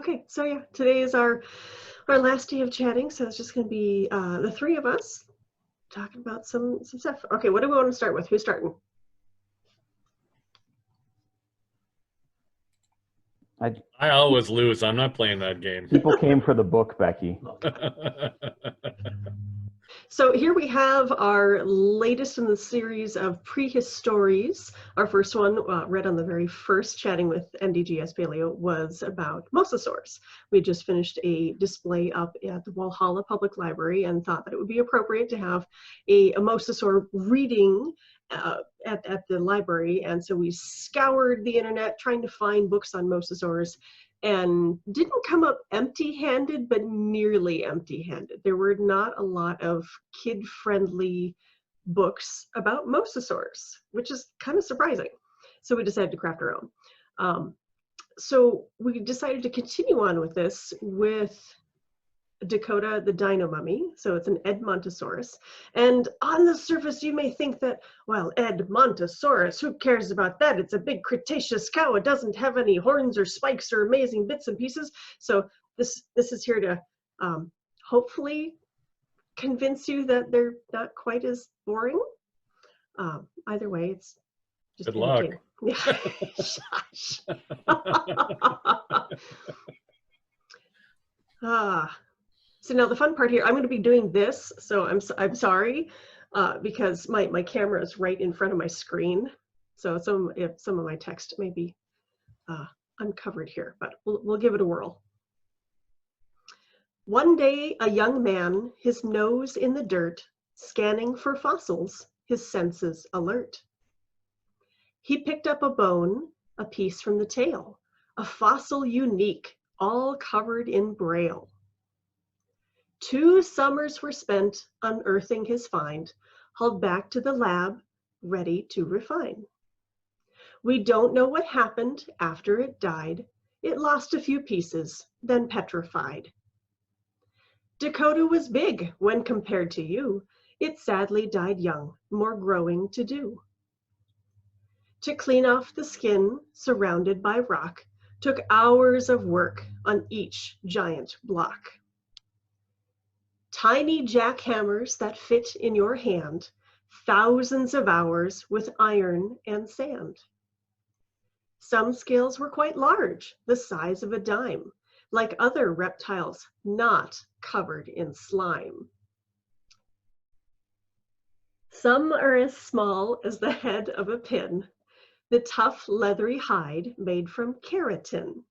Okay, so yeah, today is our last day of chatting, so it's just going to be the three of us talking about some stuff. Okay, what do we want to start with? Who's starting? I always lose. I'm not playing that game. People came for the book, Becky. So here we have our latest in the series of Prehistories. Our first one, read on the very first Chatting with NDGS Paleo, was about mosasaurs. We just finished a display up at the Walhalla Public Library and thought that it would be appropriate to have a mosasaur reading at the library. And so we scoured the internet trying to find books on mosasaurs, and didn't come up empty-handed, but nearly empty-handed. There were not a lot of kid-friendly books about mosasaurs, which is kind of surprising. So we decided to craft our own. So we decided to continue on with this with Dakota the Dinomummy. So it's an Edmontosaurus. And on the surface, you may think that, well, Edmontosaurus, who cares about that? It's a big Cretaceous cow. It doesn't have any horns or spikes or amazing bits and pieces. So this is here to hopefully convince you that they're not quite as boring. Either way, it's just good luck. Yeah. So now the fun part here, I'm going to be doing this, so I'm sorry, because my camera is right in front of my screen, so some of my text may be uncovered here, but we'll give it a whirl. One day, a young man, his nose in the dirt, scanning for fossils, his senses alert. He picked up a bone, a piece from the tail, a fossil unique, all covered in braille. 2 summers were spent unearthing his find, hauled back to the lab, ready to refine. We don't know what happened after it died. It lost a few pieces, then petrified. Dakota was big when compared to you. It sadly died young, more growing to do. To clean off the skin, surrounded by rock, took hours of work on each giant block. Tiny jackhammers that fit in your hand, thousands of hours with iron and sand. Some scales were quite large, the size of a dime, like other reptiles not covered in slime. Some are as small as the head of a pin, the tough leathery hide made from keratin.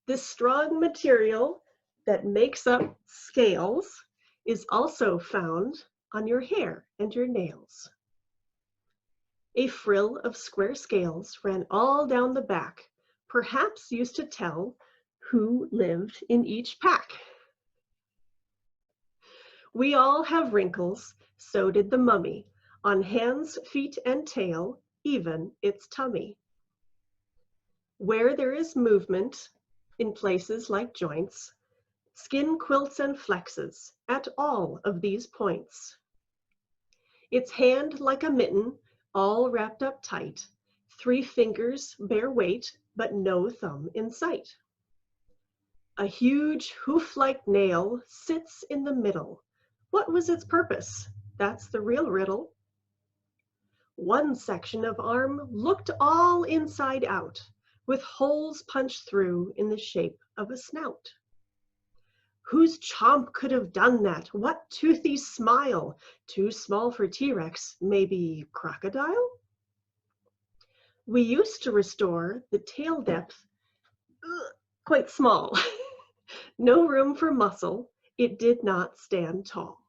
This strong material that makes up scales is also found on your hair and your nails. A frill of square scales ran all down the back, perhaps used to tell who lived in each pack. We all have wrinkles, so did the mummy, on hands, feet, and tail, even its tummy. Where there is movement, in places like joints, skin quilts and flexes at all of these points. Its hand like a mitten, all wrapped up tight. 3 fingers bear weight, but no thumb in sight. A huge hoof-like nail sits in the middle. What was its purpose? That's the real riddle. One section of arm looked all inside out, with holes punched through in the shape of a snout. Whose chomp could have done that? What toothy smile? Too small for T-Rex, maybe crocodile? We used to restore the tail depth quite small. No room for muscle, it did not stand tall.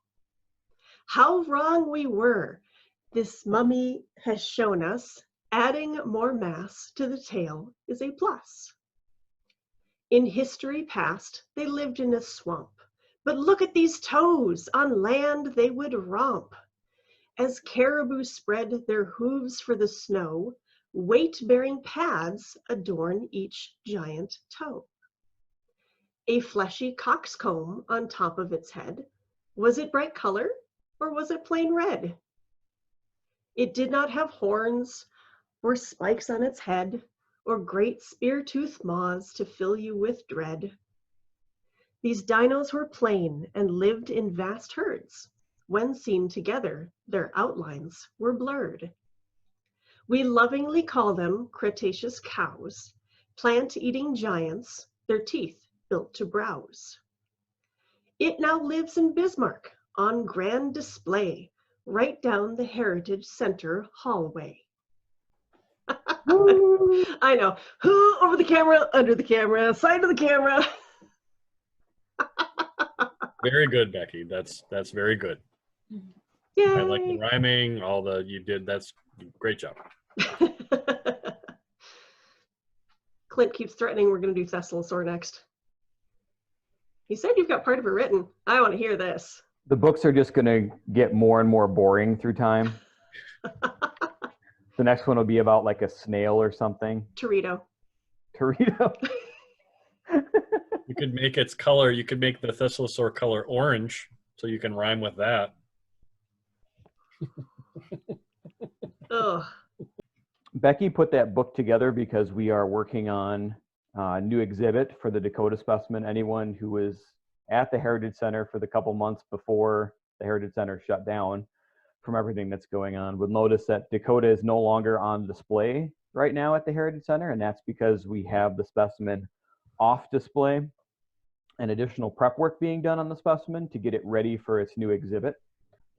How wrong we were. This mummy has shown us adding more mass to the tail is a plus. In history past, they lived in a swamp, but look at these toes, on land they would romp. As caribou spread their hooves for the snow, weight-bearing pads adorn each giant toe. A fleshy coxcomb on top of its head. Was it bright color, or was it plain red? It did not have horns or spikes on its head, or great spear-toothed maws to fill you with dread. These dinos were plain and lived in vast herds. When seen together, their outlines were blurred. We lovingly call them Cretaceous cows, plant-eating giants, their teeth built to browse. It now lives in Bismarck on grand display, right down the Heritage Center hallway. I know. Who over the camera, under the camera, side of the camera? Very good, Becky. That's very good. Yay! I like the rhyming, all the you did. That's great job. Clint keeps threatening we're going to do Stegosaurus next. He said you've got part of it written. I want to hear this. The books are just going to get more and more boring through time. The next one will be about like a snail or something. Torito. You could make its color. You could make the Stegosaur color orange, so you can rhyme with that. Ugh. Becky put that book together because we are working on a new exhibit for the Dakota specimen. Anyone who was at the Heritage Center for the couple months before the Heritage Center shut down from everything that's going on would notice that Dakota is no longer on display right now at the Heritage Center, and that's because we have the specimen off display and additional prep work being done on the specimen to get it ready for its new exhibit.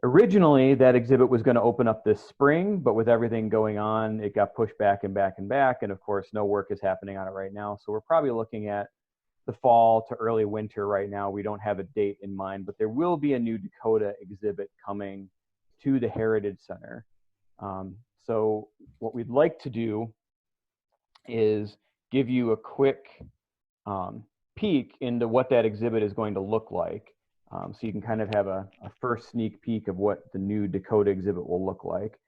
Originally, that exhibit was going to open up this spring, but with everything going on, it got pushed back and back and back, and of course, no work is happening on it right now. So we're probably looking at the fall to early winter right now. We don't have a date in mind, but there will be a new Dakota exhibit coming to the Heritage Center. So what we'd like to do is give you a quick peek into what that exhibit is going to look like. So you can kind of have a first sneak peek of what the new Dakota exhibit will look like.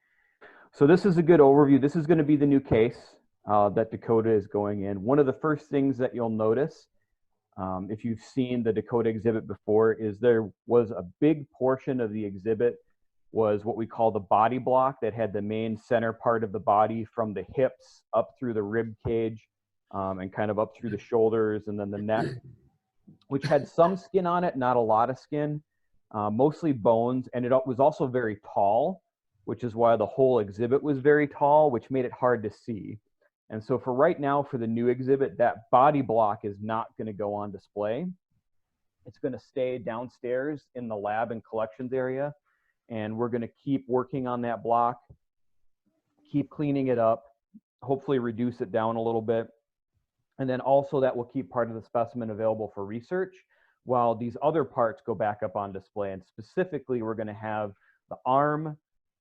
So this is a good overview. This is going to be the new case that Dakota is going in. One of the first things that you'll notice, if you've seen the Dakota exhibit before, is there was a big portion of the exhibit was what we call the body block that had the main center part of the body from the hips up through the rib cage and kind of up through the shoulders and then the neck, which had some skin on it, not a lot of skin, mostly bones. And it was also very tall, which is why the whole exhibit was very tall, which made it hard to see. And so for right now, for the new exhibit, that body block is not going to go on display. It's going to stay downstairs in the lab and collections area. And we're going to keep working on that block, keep cleaning it up, hopefully reduce it down a little bit. And then also that will keep part of the specimen available for research while these other parts go back up on display. And specifically, we're going to have the arm,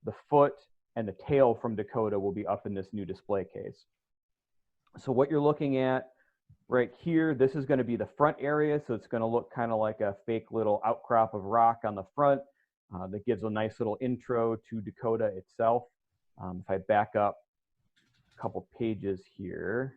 the foot, and the tail from Dakota will be up in this new display case. So what you're looking at right here, this is going to be the front area. So it's going to look kind of like a fake little outcrop of rock on the front that gives a nice little intro to Dakota itself. If I back up a couple pages here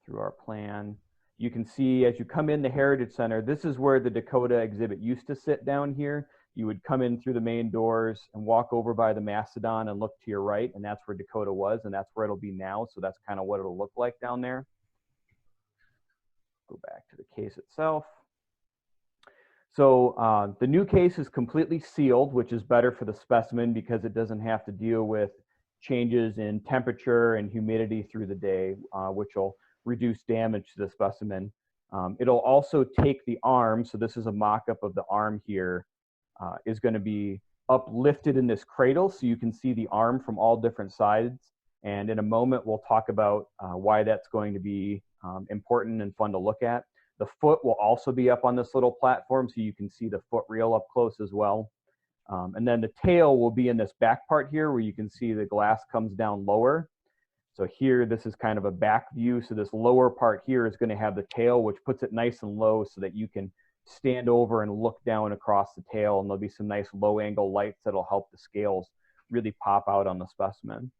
through our plan, you can see as you come in the Heritage Center, this is where the Dakota exhibit used to sit down here. You would come in through the main doors and walk over by the Mastodon and look to your right, and that's where Dakota was, and that's where it'll be now. So that's kind of what it'll look like down there. Go back to the case itself. So the new case is completely sealed, which is better for the specimen because it doesn't have to deal with changes in temperature and humidity through the day, which will reduce damage to the specimen. It'll also take the arm, so this is a mock-up of the arm here, is going to be uplifted in this cradle so you can see the arm from all different sides. And in a moment, we'll talk about why that's going to be important and fun to look at. The foot will also be up on this little platform so you can see the foot real up close as well. And then the tail will be in this back part here where you can see the glass comes down lower. So here, this is kind of a back view. So this lower part here is going to have the tail, which puts it nice and low so that you can stand over and look down across the tail, and there'll be some nice low angle lights that'll help the scales really pop out on the specimen.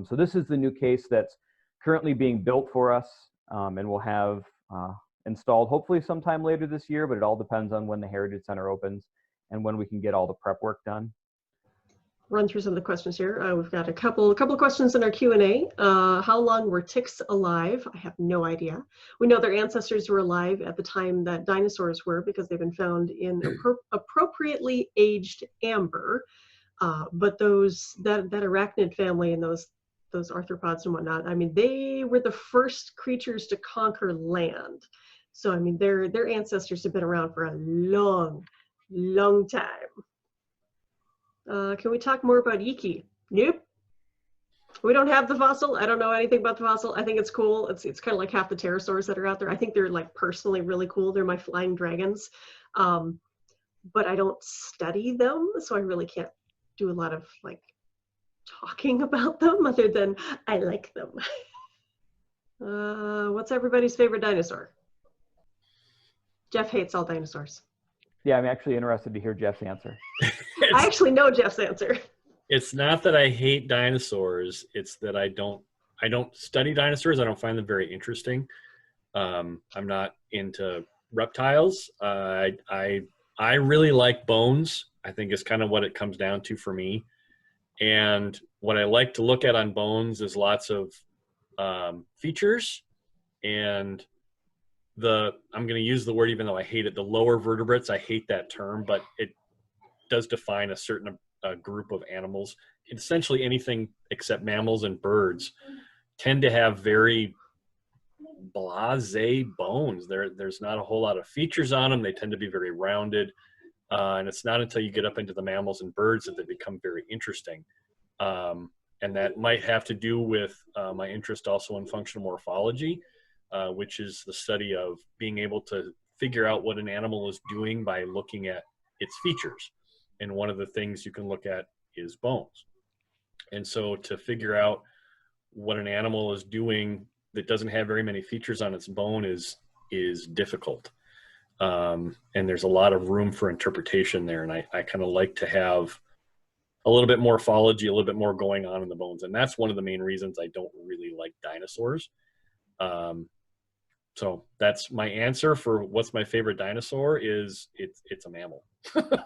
So this is the new case that's currently being built for us, and we'll have installed hopefully sometime later this year, but it all depends on when the Heritage Center opens and when we can get all the prep work done. run through some of the questions here. We've got a couple of questions in our Q&A. How long were ticks alive? I have no idea. We know their ancestors were alive at the time that dinosaurs were because they've been found in appropriately aged amber. But that arachnid family and those arthropods and whatnot, I mean, they were the first creatures to conquer land. So, I mean, their ancestors have been around for a long, long time. Can we talk more about Iki? Nope. We don't have the fossil. I don't know anything about the fossil. I think it's cool. It's kind of like half the pterosaurs that are out there. I think they're like personally really cool. They're my flying dragons. But I don't study them, so I really can't do a lot of like talking about them other than I like them. What's everybody's favorite dinosaur? Jeff hates all dinosaurs. Yeah, I'm actually interested to hear Jeff's answer. I actually know Jeff's answer. It's not that I hate dinosaurs. It's that I don't study dinosaurs. I don't find them very interesting. I'm not into reptiles. I really like bones. I think is kind of what it comes down to for me. And what I like to look at on bones is lots of features. And I'm going to use the word, even though I hate it, the lower vertebrates. I hate that term, but it does define a certain group of animals. Essentially anything except mammals and birds tend to have very blasé bones. There's not a whole lot of features on them. They tend to be very rounded. And it's not until you get up into the mammals and birds that they become very interesting. And that might have to do with my interest also in functional morphology, which is the study of being able to figure out what an animal is doing by looking at its features. And one of the things you can look at is bones. And so to figure out what an animal is doing that doesn't have very many features on its bone is difficult. And there's a lot of room for interpretation there. And I kind of like to have a little bit more morphology, a little bit more going on in the bones. And that's one of the main reasons I don't really like dinosaurs. So that's my answer for what's my favorite dinosaur is it's a mammal.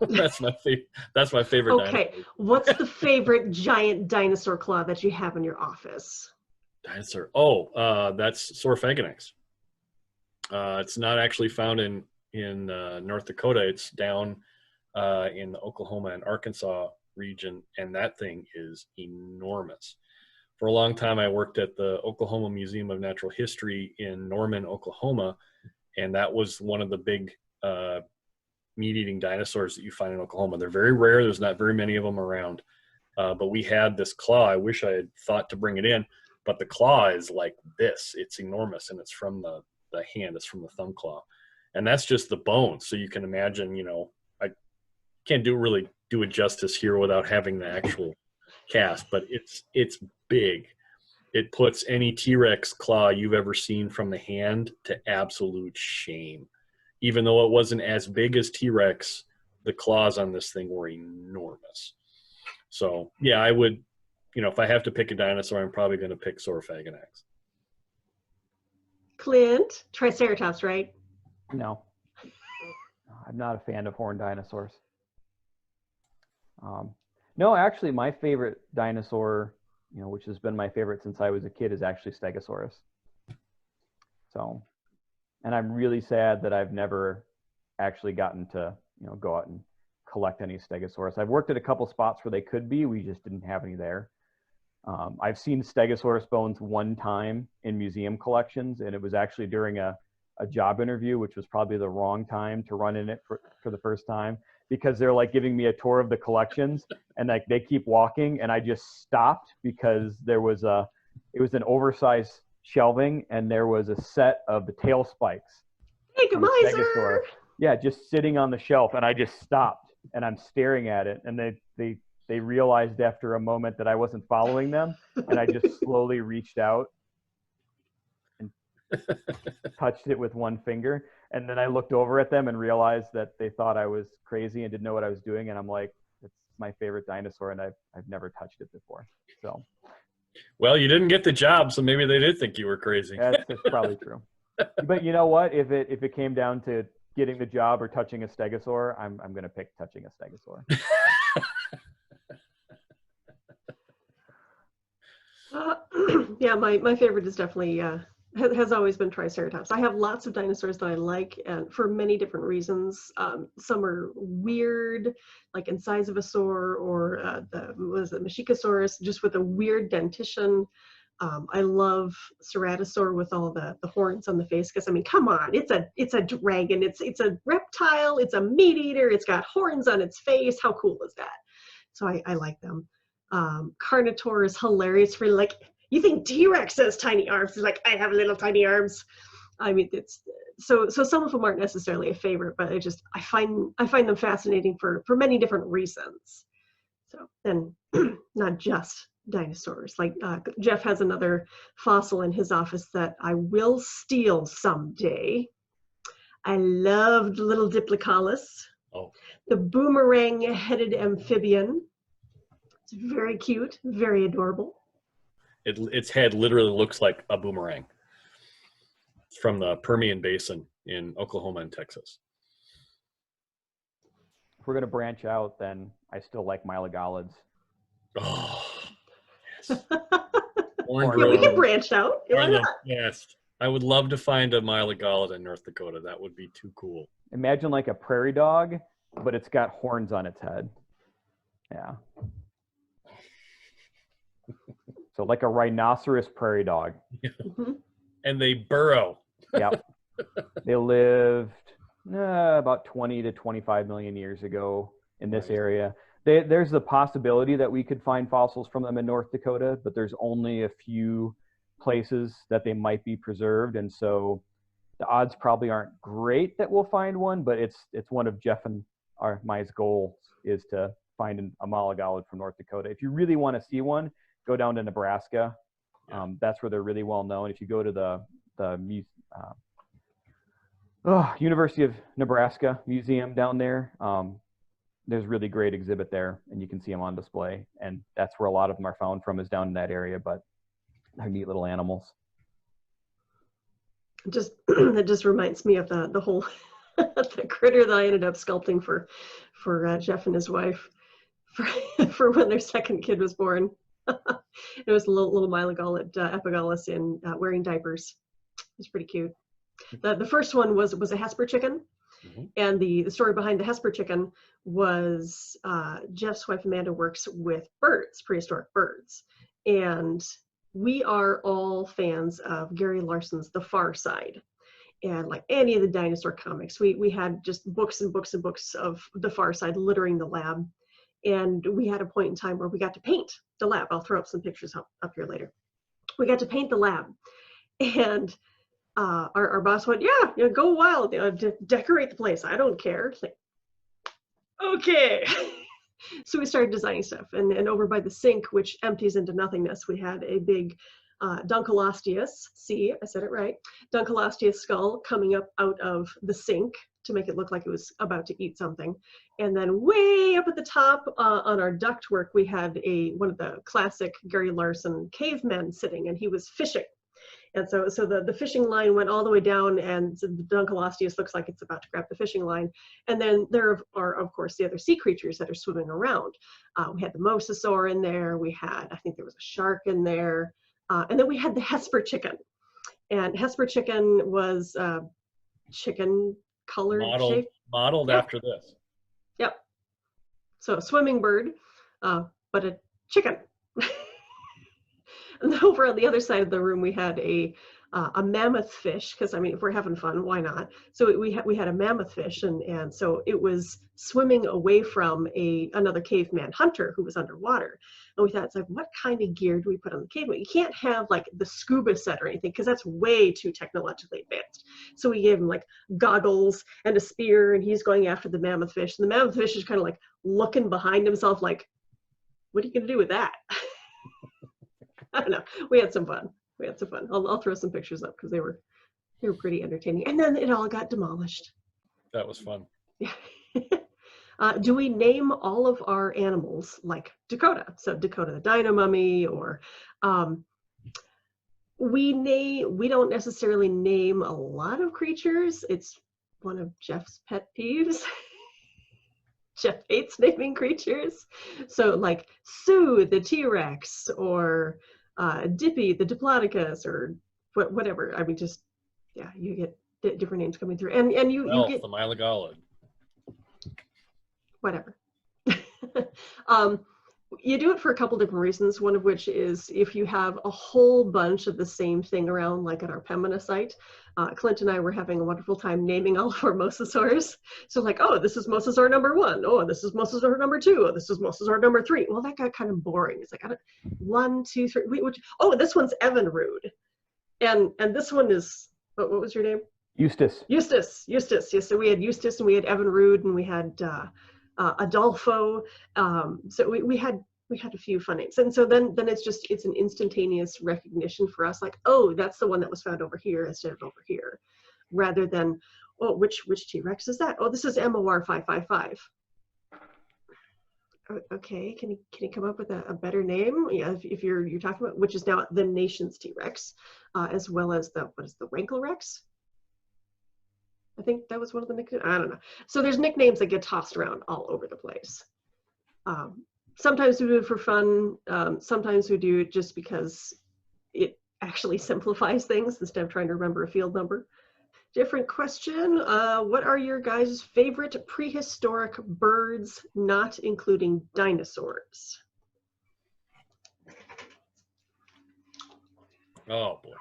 That's my favorite Okay, dinosaur. what's the favorite giant dinosaur claw that you have in your office? Dinosaur. Oh, that's Saurophagonax. It's not actually found in North Dakota. It's down in the Oklahoma and Arkansas region, and that thing is enormous. For a long time, I worked at the Oklahoma Museum of Natural History in Norman, Oklahoma, and that was one of the big meat-eating dinosaurs that you find in Oklahoma. They're very rare. There's not very many of them around. But we had this claw. I wish I had thought to bring it in, but the claw is like this. It's enormous, and it's from the hand. It's from the thumb claw. And that's just the bone. So you can imagine, I can't really do it justice here without having the actual cast, but it's big. It puts any T-Rex claw you've ever seen from the hand to absolute shame. Even though it wasn't as big as T-Rex, the claws on this thing were enormous. So yeah, I would, if I have to pick a dinosaur, I'm probably going to pick Saurophagonax. Clint, Triceratops, right? No. I'm not a fan of horned dinosaurs. No, actually, my favorite dinosaur, which has been my favorite since I was a kid, is actually Stegosaurus. So, and I'm really sad that I've never actually gotten to, go out and collect any Stegosaurus. I've worked at a couple spots where they could be. We just didn't have any there. I've seen Stegosaurus bones one time in museum collections, and it was actually during a job interview, which was probably the wrong time to run in it for the first time, because they're like giving me a tour of the collections, and like they keep walking, and I just stopped because it was an oversized shelving, and there was a set of the tail spikes. Hey, Stegosaur! Yeah, just sitting on the shelf, and I just stopped, and I'm staring at it, and they realized after a moment that I wasn't following them, and I just slowly reached out and touched it with one finger. And then I looked over at them and realized that they thought I was crazy and didn't know what I was doing. And I'm like, it's my favorite dinosaur, and I've never touched it before. So, well, you didn't get the job, so maybe they did think you were crazy. That's probably true. But you know what? If it came down to getting the job or touching a stegosaur, I'm going to pick touching a stegosaur. Yeah, my favorite is definitely has always been Triceratops. I have lots of dinosaurs that I like, and for many different reasons. Some are weird, like in size of a saur, or the Machikosaurus, just with a weird dentition. I love Ceratosaur with all the horns on the face, because I mean, come on, it's a dragon, it's a reptile, it's a meat eater, it's got horns on its face. How cool is that? So I like them. Carnotaur is hilarious for, like, you think T-Rex has tiny arms? It's like, I have little tiny arms. I mean, it's so some of them aren't necessarily a favorite, but I find them fascinating for many different reasons. So, and not just dinosaurs. Like Jeff has another fossil in his office that I will steal someday. I love the little Diplocaulus, the boomerang-headed amphibian. It's very cute, very adorable. Its head literally looks like a boomerang. It's from the Permian Basin in Oklahoma and Texas. If we're going to branch out, then I still like mylagolids. Oh, yes. Yeah, we can branch out. Why not? Yes. I would love to find a mylagolid in North Dakota. That would be too cool. Imagine like a prairie dog, but it's got horns on its head. Yeah. So like a rhinoceros prairie dog. Mm-hmm. And they burrow. Yep. They lived about 20 to 25 million years ago in this area. There's the possibility that we could find fossils from them in North Dakota, but there's only a few places that they might be preserved. And so the odds probably aren't great that we'll find one, but it's one of Jeff and my goals is to find a mylagolid from North Dakota. If you really want to see one, go down to Nebraska. That's where they're really well known. If you go to the University of Nebraska Museum down there, there's really great exhibit there, and you can see them on display. And that's where a lot of them are found from, is down in that area. But they're neat little animals. That just reminds me of the whole the critter that I ended up sculpting for Jeff and his wife for when their second kid was born. It was a little mylagolid epigalus in wearing diapers. It was pretty cute. The first one was a Hesper chicken. Mm-hmm. And the story behind the Hesper chicken was Jeff's wife Amanda works with birds, prehistoric birds. And we are all fans of Gary Larson's The Far Side. And like any of the dinosaur comics, we had just books and books and books of The Far Side littering the lab. And we had a point in time where we got to paint the lab. I'll throw up some pictures up here later. We got to paint the lab. And our boss went, yeah, go wild, decorate the place. I don't care. It's like, okay. So we started designing stuff. And over by the sink, which empties into nothingness, we had a big Dunkleosteus, see, I said it right, Dunkleosteus skull coming up out of the sink to make it look like it was about to eat something. And then way up at the top on our ductwork, we had one of the classic Gary Larson cavemen sitting, and he was fishing. And so the fishing line went all the way down, and the Dunkleosteus looks like it's about to grab the fishing line. And then there are, of course, the other sea creatures that are swimming around. We had the Mosasaur in there. We had, I think there was a shark in there. And then we had the Hesper chicken. And Hesper chicken was chicken colored shape. Modeled after this. Yep. So a swimming bird, but a chicken. And over on the other side of the room, we had a mammoth fish, because I mean, if we're having fun, why not? So we had a mammoth fish, and so it was swimming away from another caveman hunter who was underwater. And we thought, it's like, what kind of gear do we put on the caveman? You can't have like the scuba set or anything, because that's way too technologically advanced. So we gave him like goggles and a spear, and he's going after the mammoth fish. And the mammoth fish is kind of like looking behind himself, like, what are you gonna do with that? I don't know. We had some fun. I'll throw some pictures up because they were pretty entertaining. And then it all got demolished. That was fun. Yeah. Do we name all of our animals like Dakota? So Dakota the Dinomummy, or we don't necessarily name a lot of creatures. It's one of Jeff's pet peeves. Jeff hates naming creatures. So like Sue the T-Rex, or Dippy, the Diplodocus, or whatever. I mean, just, yeah, you get different names coming through. And you get the Mylagallid. Whatever. You do it for a couple different reasons, one of which is if you have a whole bunch of the same thing around, like at our Pemina site. Clint and I were having a wonderful time naming all of our mosasaurs. So like, oh, this is mosasaur number 1. Oh, this is mosasaur number 2. Oh, this is mosasaur number 3. Well, that got kind of boring. It's like, 1, 2, 3. Oh, this one's Evinrude. And this one is, what was your name? Eustace. Eustace. Yes, so we had Eustace and we had Evinrude and we had Adolfo. So we had a few fun names, and so then it's an instantaneous recognition for us, like, oh, that's the one that was found over here instead of over here, rather than, oh, which T-Rex is that? Oh, this is MOR 555. Okay, can you come up with a better name? Yeah, if you're talking about, which is now the nation's T-Rex, as well as the Rankle Rex. I think that was one of the nicknames. I don't know. So there's nicknames that get tossed around all over the place. Sometimes we do it for fun. Sometimes we do it just because it actually simplifies things instead of trying to remember a field number. Different question. What are your guys' favorite prehistoric birds, not including dinosaurs? Oh, boy.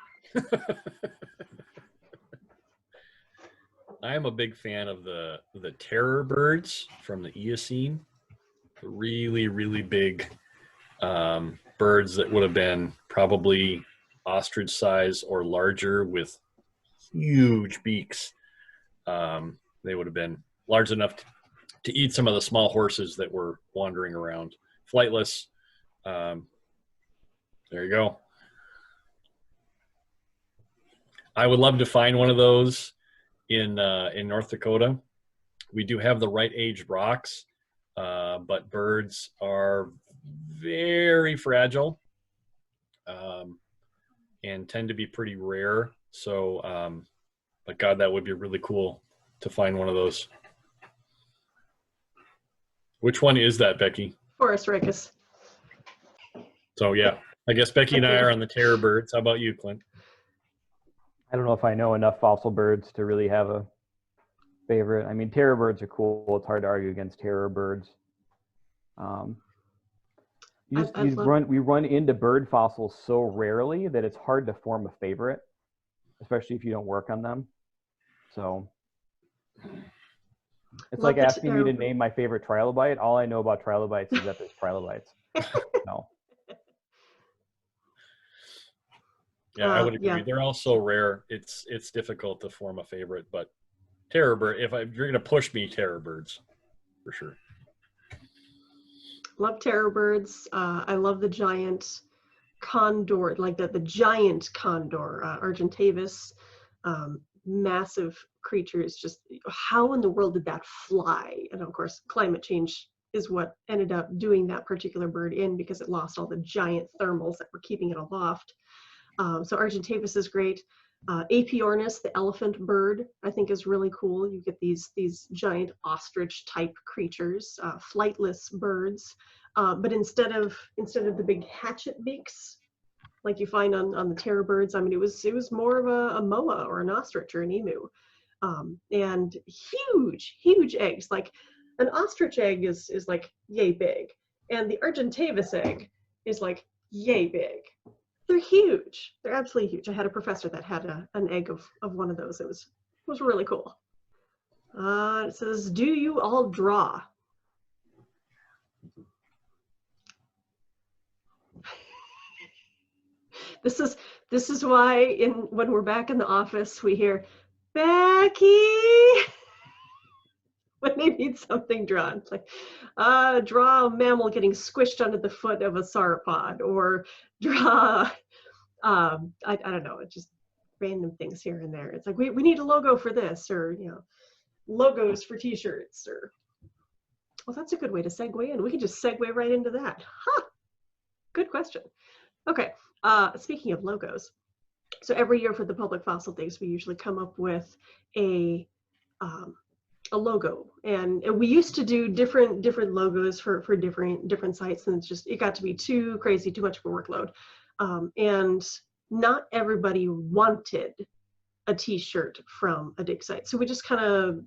I am a big fan of the terror birds from the Eocene. Really, really big birds that would have been probably ostrich size or larger with huge beaks. They would have been large enough to eat some of the small horses that were wandering around. Flightless. There you go. I would love to find one of those in North Dakota. We do have the right aged rocks, but birds are very fragile and tend to be pretty rare. So, but God, that would be really cool to find one of those. Which one is that, Becky? Forest Ricus. So yeah, I guess Becky and I are on the terror birds. How about you, Clint? I don't know if I know enough fossil birds to really have a favorite. I mean, terror birds are cool. It's hard to argue against terror birds. We run into bird fossils so rarely that it's hard to form a favorite, especially if you don't work on them. So it's like asking me to name my favorite trilobite. All I know about trilobites is that there's trilobites. No. Yeah, I would agree. Yeah. They're all so rare. It's difficult to form a favorite, but terror bird. If you're gonna push me, terror birds, for sure. Love terror birds. I love the giant condor, like the giant condor, Argentavis. Massive creatures. Just how in the world did that fly? And of course, climate change is what ended up doing that particular bird in, because it lost all the giant thermals that were keeping it aloft. So Argentavis is great. Apiornis, the elephant bird, I think is really cool. You get these giant ostrich type creatures, flightless birds, but instead of the big hatchet beaks like you find on the terror birds, I mean, it was more of a moa or an ostrich or an emu, and huge eggs. Like an ostrich egg is like yay big, and the Argentavis egg is like yay big. They're huge. They're absolutely huge. I had a professor that had an egg of one of those. It was really cool. It says, do you all draw? This is why when we're back in the office, we hear, Becky, when they need something drawn. It's like, draw a mammal getting squished under the foot of a sauropod, or draw, I don't know, it's just random things here and there. It's like, we need a logo for this, or, logos for t-shirts, or, well, that's a good way to segue in. We can just segue right into that. Huh. Good question. Okay, speaking of logos, so every year for the Public Fossil Days, we usually come up with a logo, and we used to do different logos for different sites, and it got to be too crazy, too much of a workload. And not everybody wanted a t-shirt from a dig site. So we just kind of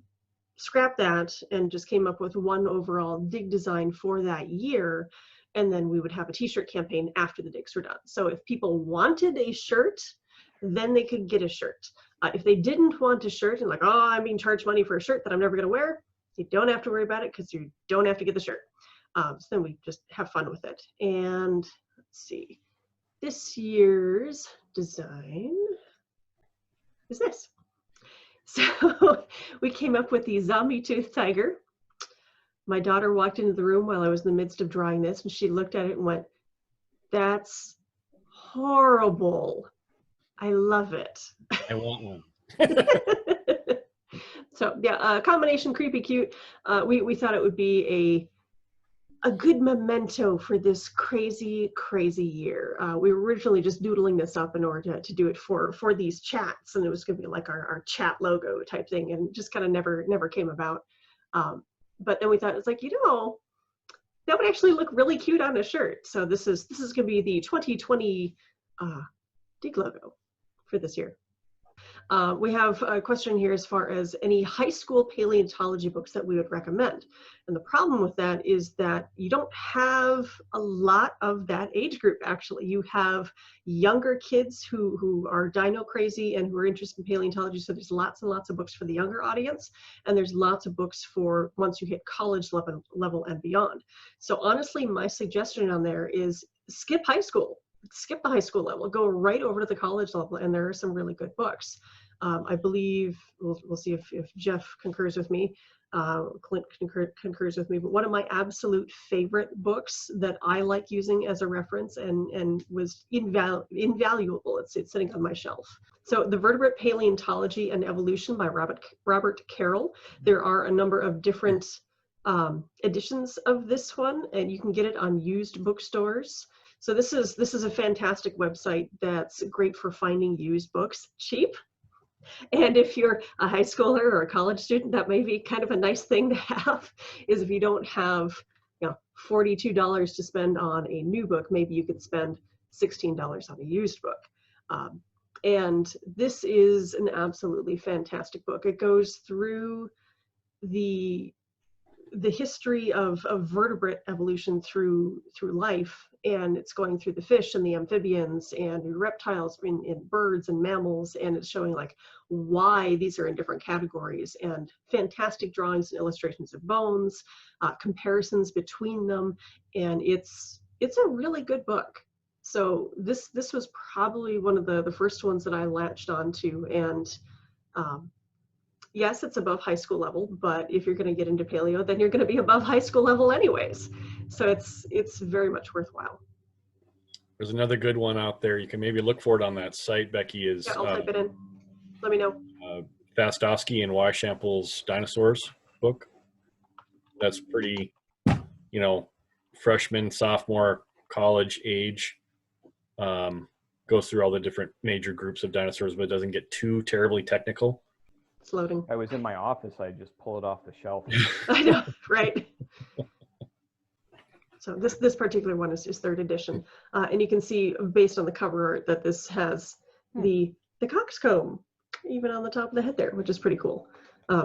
scrapped that and just came up with one overall dig design for that year. And then we would have a t-shirt campaign after the digs were done. So if people wanted a shirt, then they could get a shirt. If they didn't want a shirt and like, oh, I'm being charged money for a shirt that I'm never going to wear, you don't have to worry about it because you don't have to get the shirt. So then we just have fun with it. And let's see, this year's design is this. So we came up with the zombie tooth tiger. My daughter walked into the room while I was in the midst of drawing this, and she looked at it and went, "That's horrible. I love it." I want one. So yeah, combination creepy cute. We thought it would be a good memento for this crazy year. We were originally just doodling this up in order to do it for these chats, and it was going to be like our chat logo type thing, and just kind of never came about. But then we thought, it's like, that would actually look really cute on a shirt. So this is going to be the 2020 dig logo for this year. We have a question here as far as any high school paleontology books that we would recommend. And the problem with that is that you don't have a lot of that age group, actually. You have younger kids who are dino crazy and who are interested in paleontology, so there's lots and lots of books for the younger audience, and there's lots of books for once you hit college level and beyond. So honestly, my suggestion on there is skip high school. Skip the high school level, go right over to the college level, and there are some really good books. I believe, we'll see if Jeff concurs with me, Clint concurs with me, but one of my absolute favorite books that I like using as a reference and was invaluable, it's sitting on my shelf. So The Vertebrate Paleontology and Evolution by Robert Carroll. There are a number of different editions of this one, and you can get it on used bookstores. So this is a fantastic website that's great for finding used books, cheap. And if you're a high schooler or a college student, that may be kind of a nice thing to have, is if you don't have $42 to spend on a new book, maybe you could spend $16 on a used book. And this is an absolutely fantastic book. It goes through the history of vertebrate evolution through life, and it's going through the fish and the amphibians and the reptiles in birds and mammals, and it's showing like why these are in different categories, and fantastic drawings and illustrations of bones, comparisons between them, and it's a really good book. So this was probably one of the first ones that I latched onto, and yes, it's above high school level, but if you're going to get into paleo, then you're going to be above high school level anyways. So it's very much worthwhile. There's another good one out there. You can maybe look for it on that site, Becky, is Yeah, I'll type it in. Let me know. Fastowski and Weishampel's Dinosaurs book. That's pretty, freshman, sophomore, college age. Goes through all the different major groups of dinosaurs, but it doesn't get too terribly technical. It's loading. I was in my office. I just pull it off the shelf. I know, right? So this particular one is 3rd edition, and you can see based on the cover art that this has the coxcomb even on the top of the head there, which is pretty cool.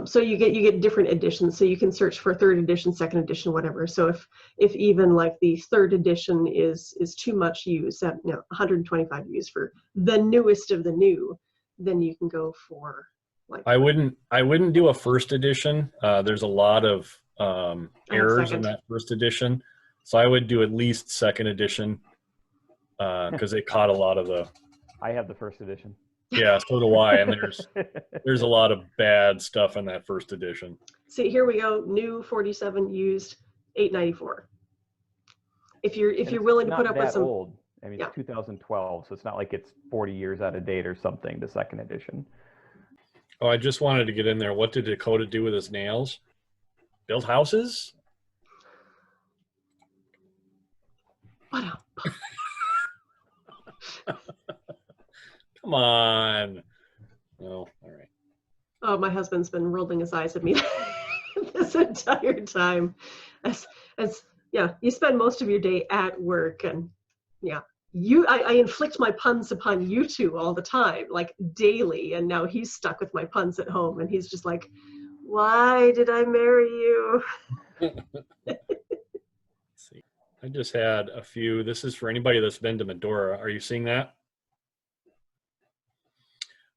So you get different editions, so you can search for 3rd edition, 2nd edition, whatever. So if even like the 3rd edition is too much use, 125 views for the newest of the new, then you can go for. I wouldn't do a 1st edition. There's a lot of errors in that 1st edition, so I would do at least 2nd edition because it caught a lot of the. I have the 1st edition. Yeah, so do I, and there's a lot of bad stuff in that 1st edition. See, here we go. New 47, used $8.94. If you're willing to put up with some. Old. I mean, it's 2012, so it's not like it's 40 years out of date or something. The 2nd edition. Oh, I just wanted to get in there. What did Dakota do with his nails? Build houses? What Come on. Oh, all right. Oh, my husband's been rolling his eyes at me this entire time. As you spend most of your day at work, and I inflict my puns upon you two all the time, like daily, and now he's stuck with my puns at home, and he's just like, why did I marry you? Let's see. I just had a few. This is for anybody that's been to Medora. Are you seeing that?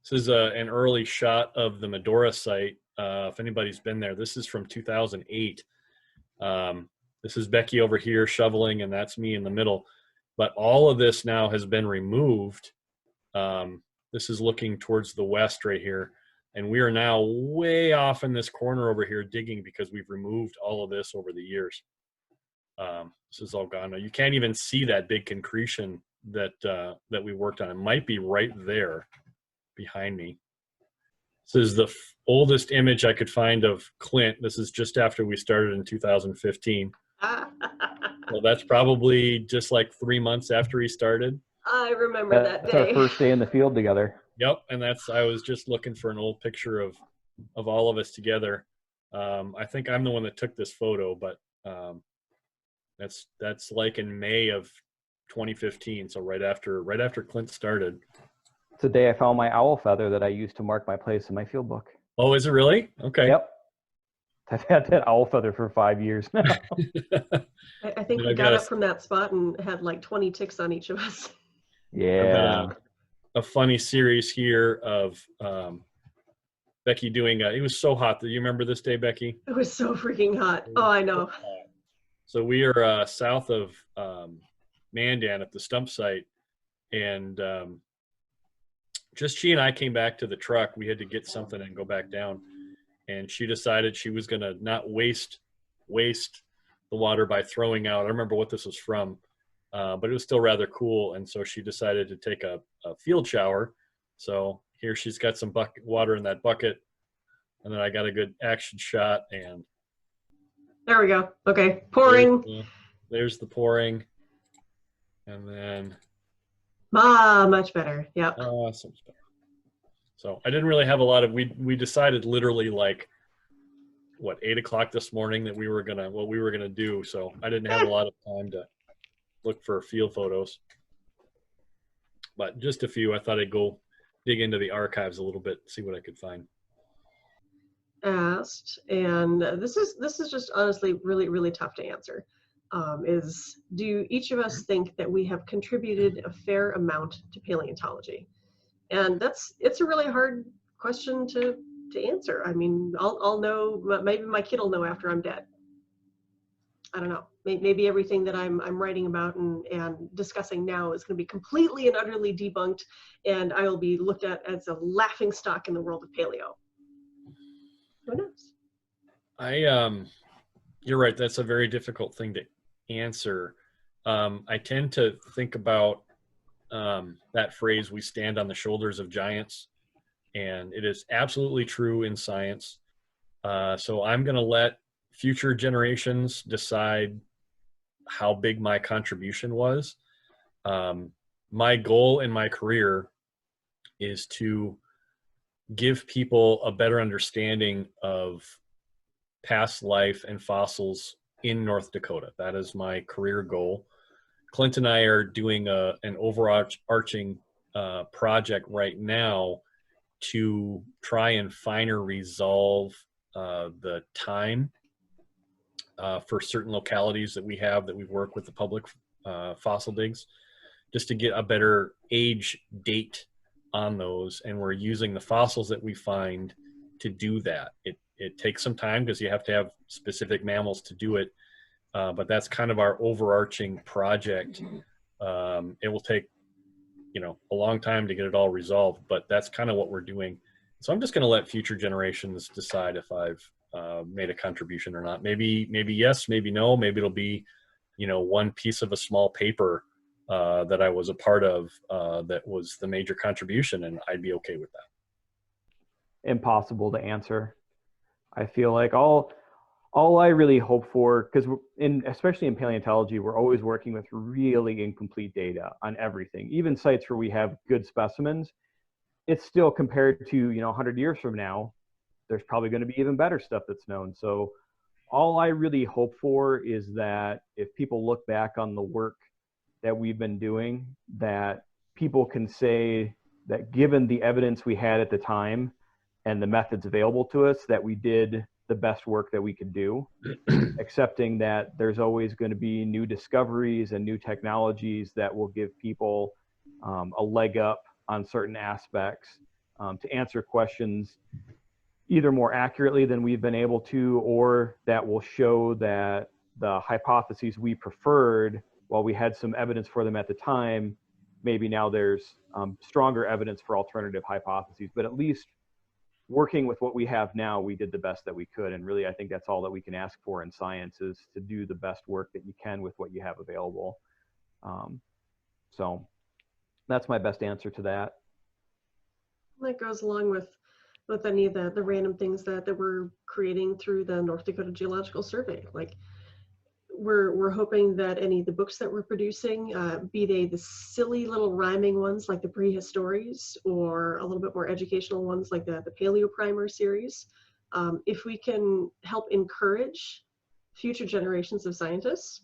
This is an early shot of the Medora site. If anybody's been there, this is from 2008. This is Becky over here shoveling, and that's me in the middle. But all of this now has been removed. This is looking towards the west right here. And we are now way off in this corner over here digging because we've removed all of this over the years. This is all gone now. You can't even see that big concretion that we worked on. It might be right there behind me. This is the oldest image I could find of Clint. This is just after we started in 2015. Well, that's probably just like 3 months after he started. I remember that day. That's our first day in the field together. Yep, and I was just looking for an old picture of all of us together. I think I'm the one that took this photo, but that's like in May of 2015, so right after Clint started. It's the day I found my owl feather that I used to mark my place in my field book. Oh, is it really? Okay. Yep. I've had that owl feather for 5 years now. I think we got up from that spot and had like 20 ticks on each of us. Yeah. A funny series here of Becky doing it was so hot. Do you remember this day, Becky? It was so freaking hot. Oh, I know. So we are south of Mandan at the stump site, and just she and I came back to the truck. We had to get something and go back down, and she decided she was going to not waste the water by throwing out. I don't remember what this was from, but it was still rather cool, and so she decided to take a field shower. So here she's got some water in that bucket, and then I got a good action shot, and there we go. Okay, pouring. There's the pouring, and then much better. Yeah. Awesome. So I didn't really have a lot of. We decided literally like 8 o'clock this morning that we were gonna do. So I didn't have a lot of time to look for field photos, but just a few. I thought I'd go dig into the archives a little bit, see what I could find. Asked, and this is just honestly really tough to answer. Is do each of us think that we have contributed a fair amount to paleontology? And it's a really hard question to answer. I mean, I'll know, maybe my kid will know after I'm dead. I don't know. Maybe everything that I'm writing about and discussing now is going to be completely and utterly debunked, and I will be looked at as a laughing stock in the world of paleo. Who knows? You're right. That's a very difficult thing to answer. I tend to think about that phrase, "we stand on the shoulders of giants," and it is absolutely true in science. So I'm going to let future generations decide how big my contribution was. My goal in my career is to give people a better understanding of past life and fossils in North Dakota. That is my career goal. Clint and I are doing an overarching project right now to try and finer resolve the time for certain localities that we have that we work with the public fossil digs, just to get a better age date on those. And we're using the fossils that we find to do that. It takes some time because you have to have specific mammals to do it. But that's kind of our overarching project. It will take, a long time to get it all resolved, but that's kind of what we're doing. So I'm just going to let future generations decide if I've made a contribution or not. Maybe yes, maybe no. Maybe it'll be, one piece of a small paper that I was a part of that was the major contribution, and I'd be okay with that. Impossible to answer. I feel like all I really hope for, because especially in paleontology, we're always working with really incomplete data on everything. Even sites where we have good specimens, it's still compared to 100 years from now, there's probably going to be even better stuff that's known. So all I really hope for is that if people look back on the work that we've been doing that people can say that given the evidence we had at the time and the methods available to us, that we did the best work that we could do, accepting that there's always going to be new discoveries and new technologies that will give people a leg up on certain aspects to answer questions either more accurately than we've been able to, or that will show that the hypotheses we preferred, while we had some evidence for them at the time, maybe now there's stronger evidence for alternative hypotheses. But at least working with what we have now, we did the best that we could. And really, I think that's all that we can ask for in science, is to do the best work that you can with what you have available. So that's my best answer to that. That goes along with any of the random things that we're creating through the North Dakota Geological Survey. Like, we're hoping that any of the books that we're producing, be they the silly little rhyming ones like the PrehiStories, or a little bit more educational ones like the Paleo Primer series, if we can help encourage future generations of scientists,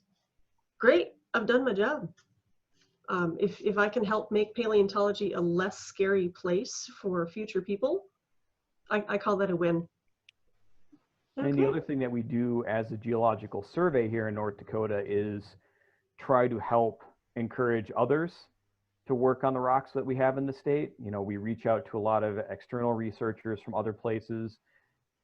great, I've done my job. If I can help make paleontology a less scary place for future people, I call that a win. Okay. And the other thing that we do as a geological survey here in North Dakota is try to help encourage others to work on the rocks that we have in the state. You know, we reach out to a lot of external researchers from other places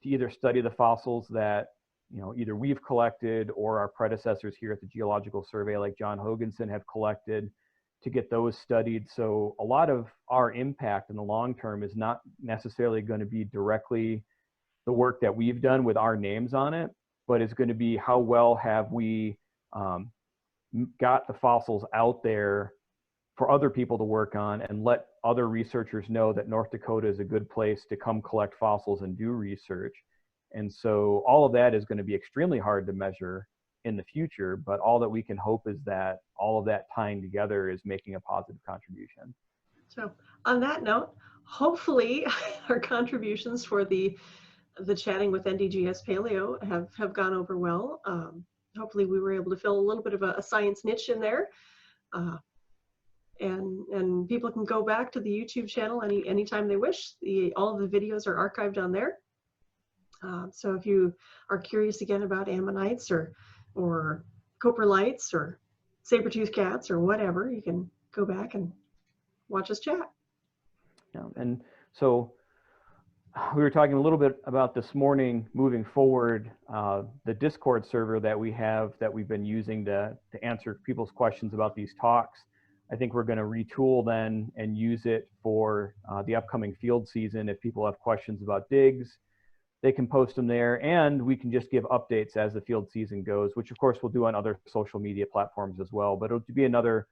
to either study the fossils that, you know, either we've collected or our predecessors here at the Geological Survey, like John Hoganson, have collected, to get those studied. So a lot of our impact in the long term is not necessarily going to be directly the work that we've done with our names on it, but it's going to be how well have we got the fossils out there for other people to work on, and let other researchers know that North Dakota is a good place to come collect fossils and do research. And so all of that is going to be extremely hard to measure in the future, but all that we can hope is that all of that tying together is making a positive contribution. So on that note, hopefully our contributions for the chatting with NDGS Paleo have gone over well. Hopefully we were able to fill a little bit of a science niche in there. And people can go back to the YouTube channel anytime they wish. All of the videos are archived on there. So if you are curious again about ammonites or coprolites or saber-toothed cats or whatever, you can go back and watch us chat. Yeah, and so we were talking a little bit about this morning, moving forward, the Discord server that we have, that we've been using to answer people's questions about these talks. I think we're going to retool then and use it for the upcoming field season. If people have questions about digs, they can post them there, and we can just give updates as the field season goes, which of course we'll do on other social media platforms as well. But it'll be another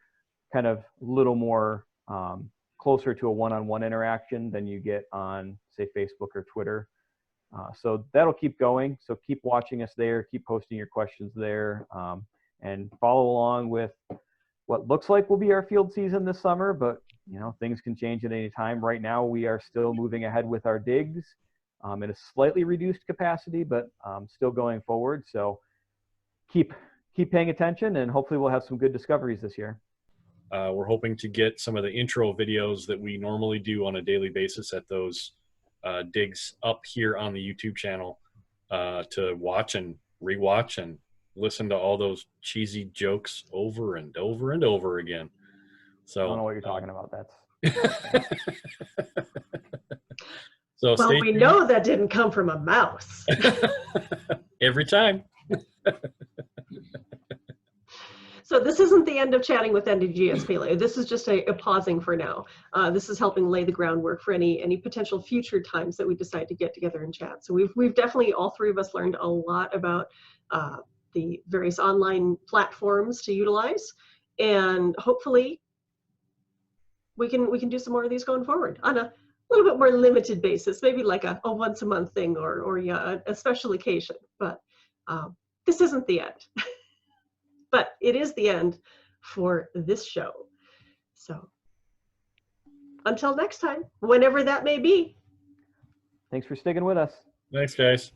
kind of little more closer to a one-on-one interaction than you get on, say, Facebook or Twitter. So that'll keep going. So keep watching us there, keep posting your questions there, and follow along with what looks like will be our field season this summer, but you know, things can change at any time. Right now, we are still moving ahead with our digs in a slightly reduced capacity, but still going forward. So keep paying attention, and hopefully we'll have some good discoveries this year. We're hoping to get some of the intro videos that we normally do on a daily basis at those digs up here on the YouTube channel to watch and rewatch and listen to all those cheesy jokes over and over and over again. So I don't know what you're talking about. That's so well, we know that didn't come from a mouse. Every time. So this isn't the end of chatting with NDGS Paleo. This is just a pausing for now. This is helping lay the groundwork for any potential future times that we decide to get together and chat. So we've definitely, all three of us, learned a lot about the various online platforms to utilize, and hopefully we can do some more of these going forward on a little bit more limited basis, maybe like a once a month thing or yeah, a special occasion. But this isn't the end. But it is the end for this show. So until next time, whenever that may be. Thanks for sticking with us. Thanks, guys.